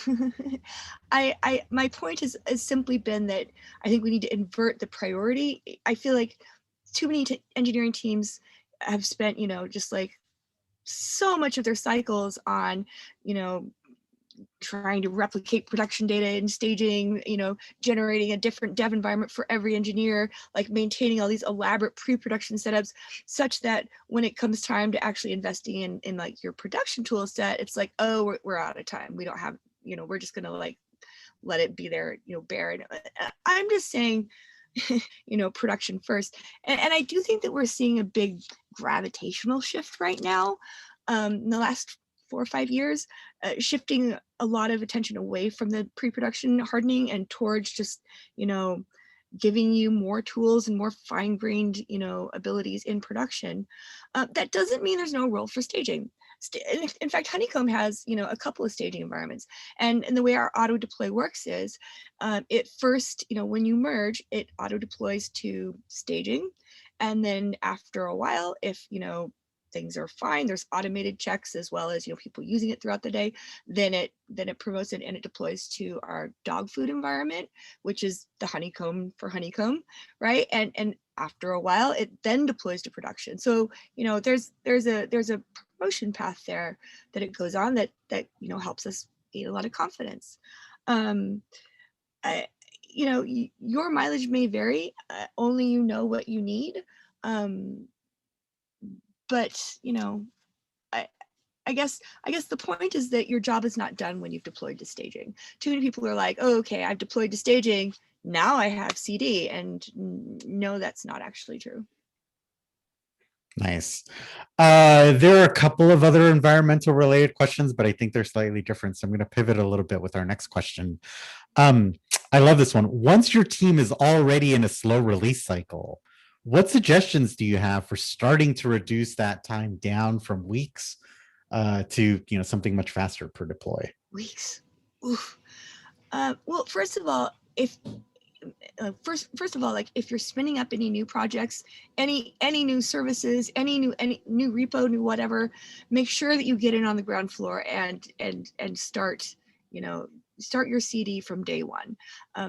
My point has simply been that I think we need to invert the priority. I feel like too many engineering teams have spent, you know, just like so much of their cycles on, you know, trying to replicate production data and staging, you know, generating a different dev environment for every engineer, like maintaining all these elaborate pre-production setups, such that when it comes time to actually investing in like your production tool set, it's like, oh, we're out of time. We don't have, you know, we're just gonna like let it be there, you know, bare. I'm just saying, you know, production first. And I do think that we're seeing a big gravitational shift right now in the last 4 or 5 years, shifting a lot of attention away from the pre-production hardening and towards just, you know, giving you more tools and more fine-grained, you know, abilities in production. That doesn't mean there's no role for staging. In fact, Honeycomb has, you know, a couple of staging environments, and the way our auto deploy works is, it first, you know, when you merge, it auto deploys to staging, and then after a while, if you know things are fine, there's automated checks as well as, you know, people using it throughout the day, then it promotes it and it deploys to our dog food environment, which is the Honeycomb for Honeycomb, right? And after a while, it then deploys to production. So, you know, there's a promotion path there that it goes on that you know helps us gain a lot of confidence. You know, your mileage may vary. Only you know what you need. But you know, I guess the point is that your job is not done when you've deployed to staging. Too many people are like, oh, okay, I've deployed to staging, now I have CD, and no, that's not actually true. Nice. There are a couple of other environmental related questions, but I think they're slightly different. So I'm going to pivot a little bit with our next question. I love this one. Once your team is already in a slow release cycle, what suggestions do you have for starting to reduce that time down from weeks to, you know, something much faster per deploy? Weeks. Oof. Well, first of all, if first of all, like if you're spinning up any new projects, any new services, any new repo, new whatever, make sure that you get in on the ground floor and start, you know, start your CD from day one,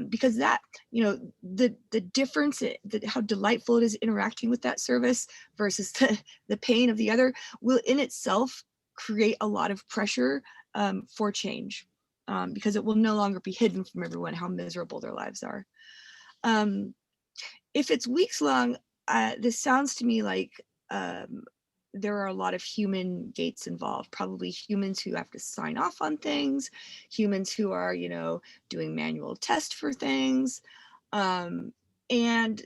because that, you know, the difference, how delightful it is interacting with that service versus the pain of the other will in itself create a lot of pressure for change, because it will no longer be hidden from everyone how miserable their lives are. If it's weeks long, this sounds to me like there are a lot of human gates involved, probably humans who have to sign off on things, humans who are, you know, doing manual test for things. And I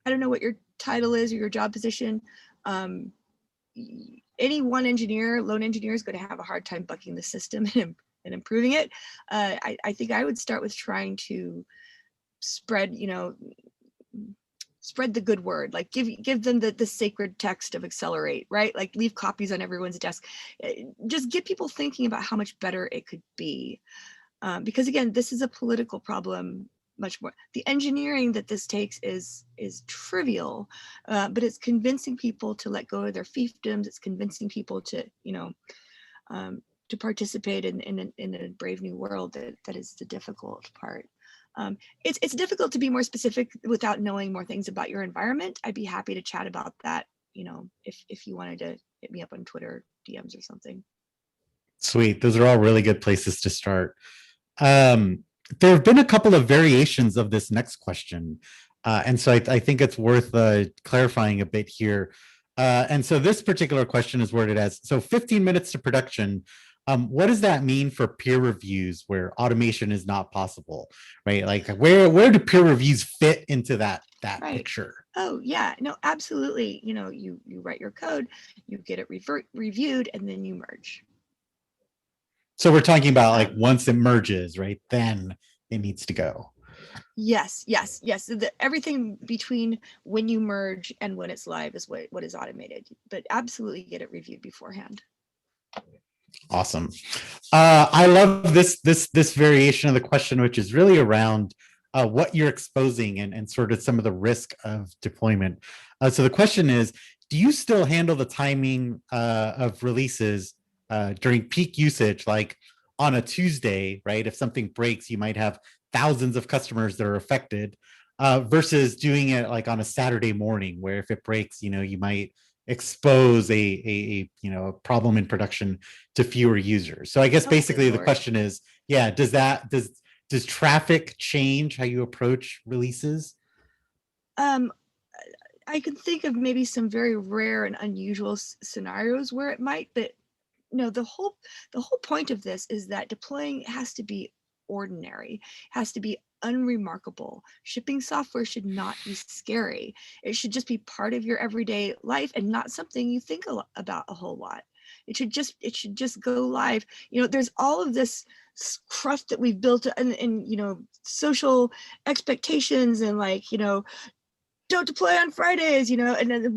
don't know what your title is or your job position. Any one engineer, lone engineer, is going to have a hard time bucking the system and improving it. I think I would start with trying to spread spread the good word, like give them the sacred text of accelerate, right? Like leave copies on everyone's desk. Just get people thinking about how much better it could be. Because again, this is a political problem much more. The engineering that this takes is trivial, but it's convincing people to let go of their fiefdoms. It's convincing people to, to participate in a brave new world. That is the difficult part. It's difficult to be more specific without knowing more things about your environment. I'd be happy to chat about that, if you wanted to hit me up on Twitter DMs or something. Sweet. Those are all really good places to start. There have been a couple of variations of this next question. And so I think it's worth clarifying a bit here. And so this particular question is worded as, so 15 minutes to production. What does that mean for peer reviews where automation is not possible, right? Like where do peer reviews fit into that right. picture? Oh yeah, no, absolutely. You write your code, you get it reviewed, and then you merge. So we're talking about like once it merges, right? Then it needs to go. Yes. Everything between when you merge and when it's live is what is automated, but absolutely get it reviewed beforehand. Awesome. I love this variation of the question, which is really around what you're exposing and sort of some of the risk of deployment. So the question is, do you still handle the timing of releases during peak usage, like on a Tuesday, right? If something breaks, you might have thousands of customers that are affected versus doing it like on a Saturday morning, where if it breaks, you might expose a problem in production to fewer users. So I guess basically the question is, does traffic change how you approach releases? I can think of maybe some very rare and unusual scenarios where it might, but no, the whole point of this is that deploying has to be ordinary, has to be unremarkable. Shipping software should not be scary. It should just be part of your everyday life and not something you think about a whole lot. It should just go live. There's all of this cruft that we've built and social expectations and don't deploy on Fridays, and then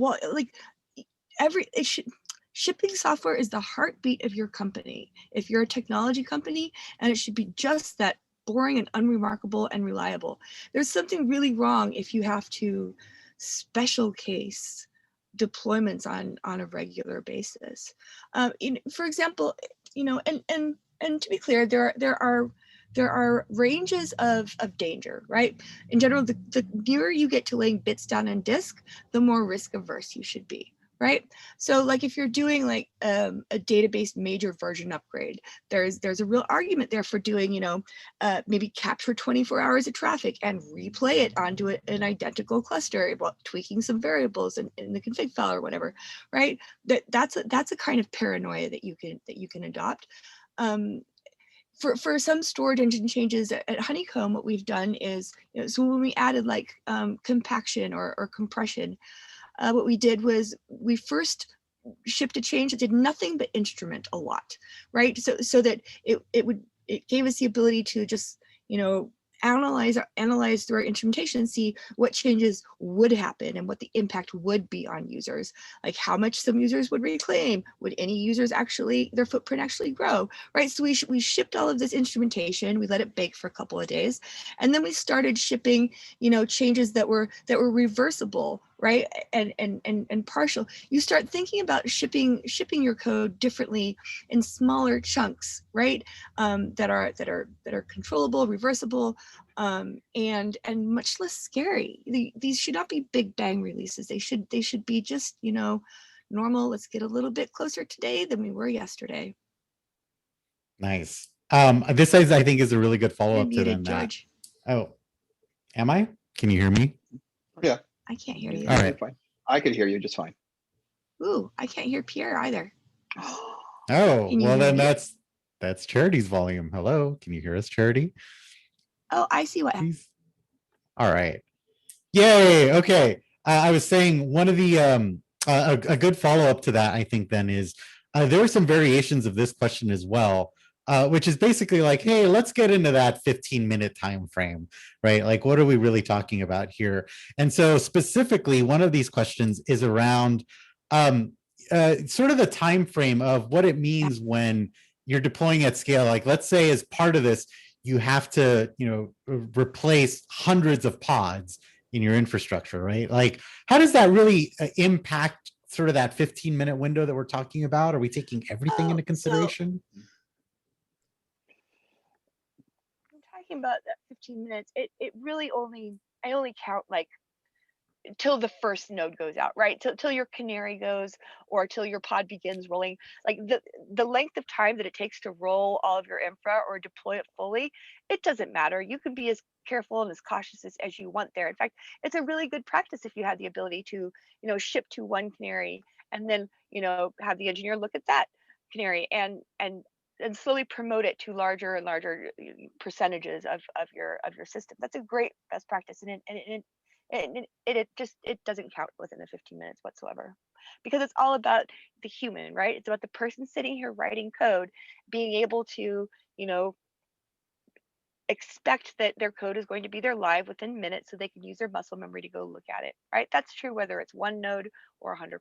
shipping software is the heartbeat of your company. If you're a technology company, and it should be just that boring and unremarkable and reliable. There's something really wrong if you have to special case deployments on a regular basis. For example, and to be clear, there are ranges of danger, right? In general, the nearer you get to laying bits down on disk, the more risk averse you should be. Right. So like if you're doing a database major version upgrade, there's a real argument there for doing, maybe capture 24 hours of traffic and replay it onto an identical cluster while tweaking some variables in the config file or whatever. Right. That's a kind of paranoia that you can adopt. For some storage engine changes at Honeycomb, what we've done is, so when we added compaction or compression, what we did was we first shipped a change that did nothing but instrument a lot, right? So that it gave us the ability to just, analyze through our instrumentation and see what changes would happen and what the impact would be on users, like how much some users would reclaim, would any users their footprint actually grow, right? So we shipped all of this instrumentation, we let it bake for a couple of days, and then we started shipping, changes that were reversible, right? And partial. You start thinking about shipping your code differently in smaller chunks, right? That are controllable, reversible, and much less scary. These should not be big bang releases. They should be just, normal. Let's get a little bit closer today than we were yesterday. Nice. This I think is a really good follow-up to them. George. Oh, am I? Can you hear me? Yeah. I can't hear you. All right. Fine. I could hear you just fine. Ooh, I can't hear Pierre either. Oh, well then that's Charity's volume. Hello, can you hear us, Charity? Oh, I see what happened. All right. Yay. Okay. I was saying one of the a good follow-up to that, I think, then is there were some variations of this question as well, which is basically like, hey, let's get into that 15-minute time frame, right? Like, what are we really talking about here? And so specifically, one of these questions is around sort of the time frame of what it means when you're deploying at scale. Like, let's say as part of this, you have to, replace hundreds of pods in your infrastructure, right? Like, how does that really impact sort of that 15-minute window that we're talking about? Are we taking everything into consideration? I'm talking about that 15 minutes. It really I only count like till the first node goes out, right? Till your canary goes, or till your pod begins rolling. Like the length of time that it takes to roll all of your infra or deploy it fully, it doesn't matter. You can be as careful and as cautious as you want there. In fact, it's a really good practice if you have the ability to, ship to one canary and then, have the engineer look at that canary and slowly promote it to larger and larger percentages of your system. That's a great best practice, and it doesn't count within the 15 minutes whatsoever, because it's all about the human, right? It's about the person sitting here writing code being able to, expect that their code is going to be there live within minutes so they can use their muscle memory to go look at it, right? That's true whether it's one node or 100%.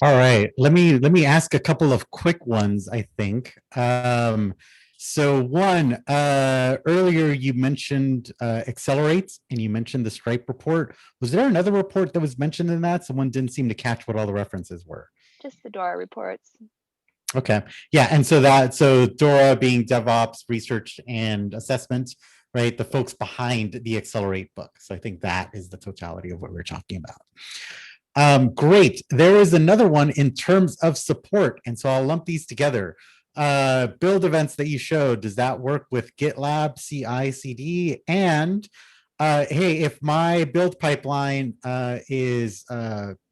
All right, let me ask a couple of quick ones, I think. So one, earlier you mentioned Accelerate, and you mentioned the Stripe report. Was there another report that was mentioned in that? Someone didn't seem to catch what all the references were. Just the Dora reports. Okay, yeah, and so Dora being DevOps, research, and assessment, right? The folks behind the Accelerate book. So I think that is the totality of what we're talking about. Great. There is another one in terms of support. And so I'll lump these together. Build events that you showed, does that work with GitLab, CI, CD? And hey, if my build pipeline is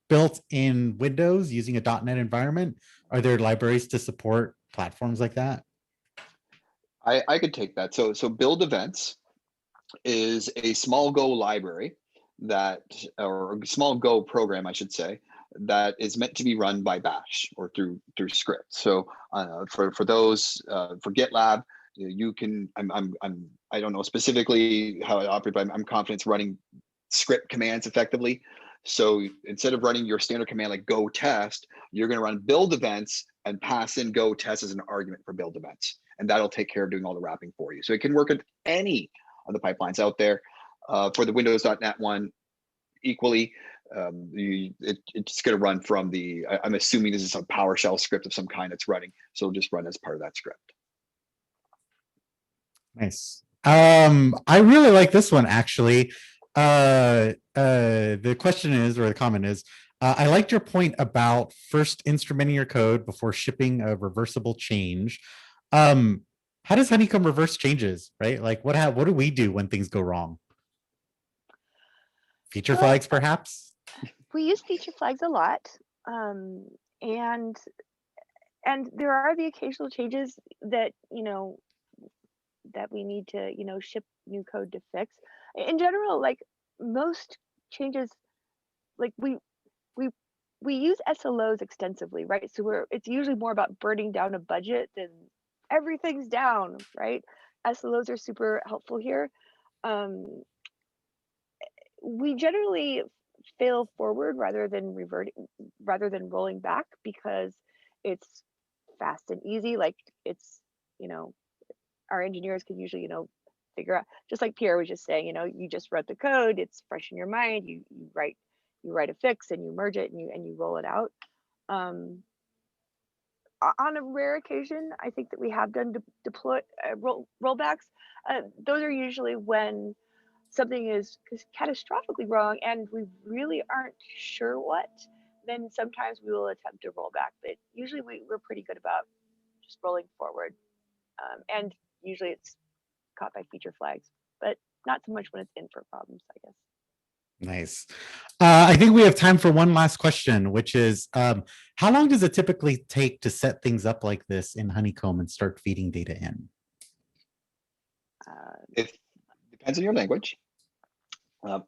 built in Windows using a .NET environment, are there libraries to support platforms like that? I could take that. So build events is a small Go library that, or small Go program, I should say, that is meant to be run by Bash or through script. So for those for GitLab, you can. I don't know specifically how it operates, but I'm confident it's running script commands effectively. So instead of running your standard command like go test, you're going to run build events and pass in go test as an argument for build events, and that'll take care of doing all the wrapping for you. So it can work with any of the pipelines out there. For the Windows.NET one, equally, it's going to run from the, I'm assuming this is a PowerShell script of some kind that's running, so it'll just run as part of that script. Nice. I really like this one, actually. The question is, or the comment is, I liked your point about first instrumenting your code before shipping a reversible change. How does Honeycomb reverse changes, right? Like what do we do when things go wrong? Feature flags, perhaps? We use feature flags a lot. And there are the occasional changes that, that we need to, ship new code to fix. In general, like most changes, like we use SLOs extensively, right? So it's usually more about burning down a budget than everything's down, right? SLOs are super helpful here. We generally fail forward rather than rolling back, because it's fast and easy. Like it's, our engineers can usually, figure out, just like Pierre was just saying, you just wrote the code, it's fresh in your mind, you write a fix and you merge it and you roll it out. On a rare occasion, I think that we have done deploy rollbacks. Those are usually when something is catastrophically wrong and we really aren't sure what. Then sometimes we will attempt to roll back, but usually we're pretty good about just rolling forward. And usually it's caught by feature flags, but not so much when it's infra problems, I guess. Nice. I think we have time for one last question, which is, how long does it typically take to set things up like this in Honeycomb and start feeding data in? It depends on your language.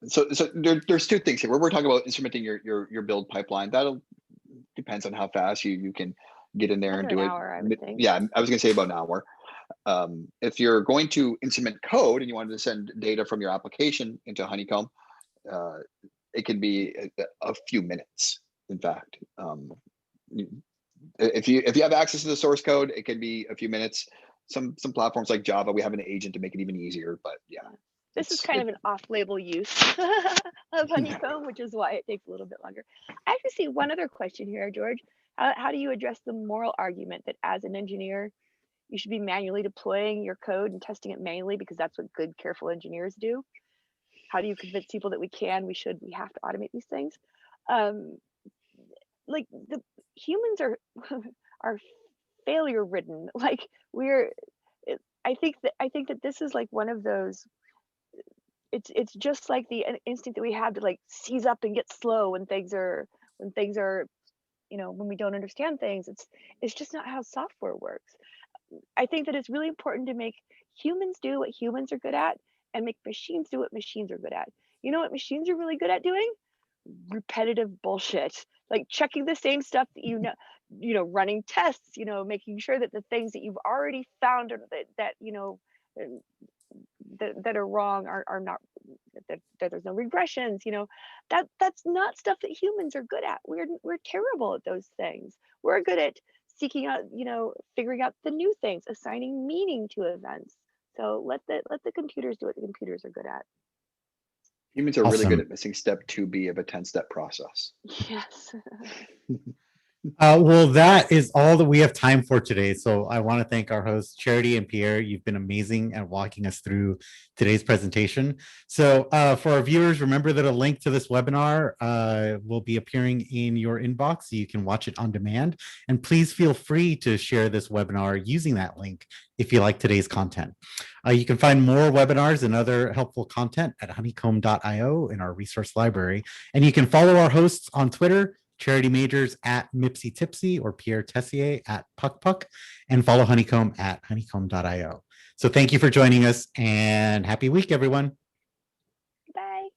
So there's two things here. We're talking about instrumenting your build pipeline. That'll depends on how fast you can get in there Under and do an it. hour, I would think. Yeah, I was gonna say about an hour. If you're going to instrument code and you wanted to send data from your application into Honeycomb, it can be a few minutes. In fact, if you have access to the source code, it can be a few minutes. Some platforms like Java, we have an agent to make it even easier. But yeah, this is kind of an off-label use of Honeycomb, which is why it takes a little bit longer. I actually see one other question here, George. How do you address the moral argument that as an engineer, you should be manually deploying your code and testing it manually because that's what good, careful engineers do? How do you convince people that we have to automate these things? Like the humans are failure ridden. Like I think that this is like one of those. It's just like the instinct that we have to like seize up and get slow when things are when we don't understand things. It's just not how software works. I think that it's really important to make humans do what humans are good at and make machines do what machines are good at. You know what machines are really good at doing? Repetitive bullshit, like checking the same stuff that running tests, making sure that the things that you've already found or that are wrong are not, that there's no regressions. That's not stuff that humans are good at. We're terrible at those things. We're good at seeking out, figuring out the new things, assigning meaning to events. So let the computers do what the computers are good at. Humans are really good at missing step 2B of a 10-step process. Yes. Well, that is all that we have time for today. So I want to thank our hosts, Charity and Pierre. You've been amazing at walking us through today's presentation. So for our viewers, remember that a link to this webinar will be appearing in your inbox so you can watch it on demand. And please feel free to share this webinar using that link if you like today's content. You can find more webinars and other helpful content at honeycomb.io in our resource library. And you can follow our hosts on Twitter, Charity Majors at Mipsy Tipsy or Pierre Tessier at Puck, and follow Honeycomb at honeycomb.io. So thank you for joining us and happy week, everyone. Bye.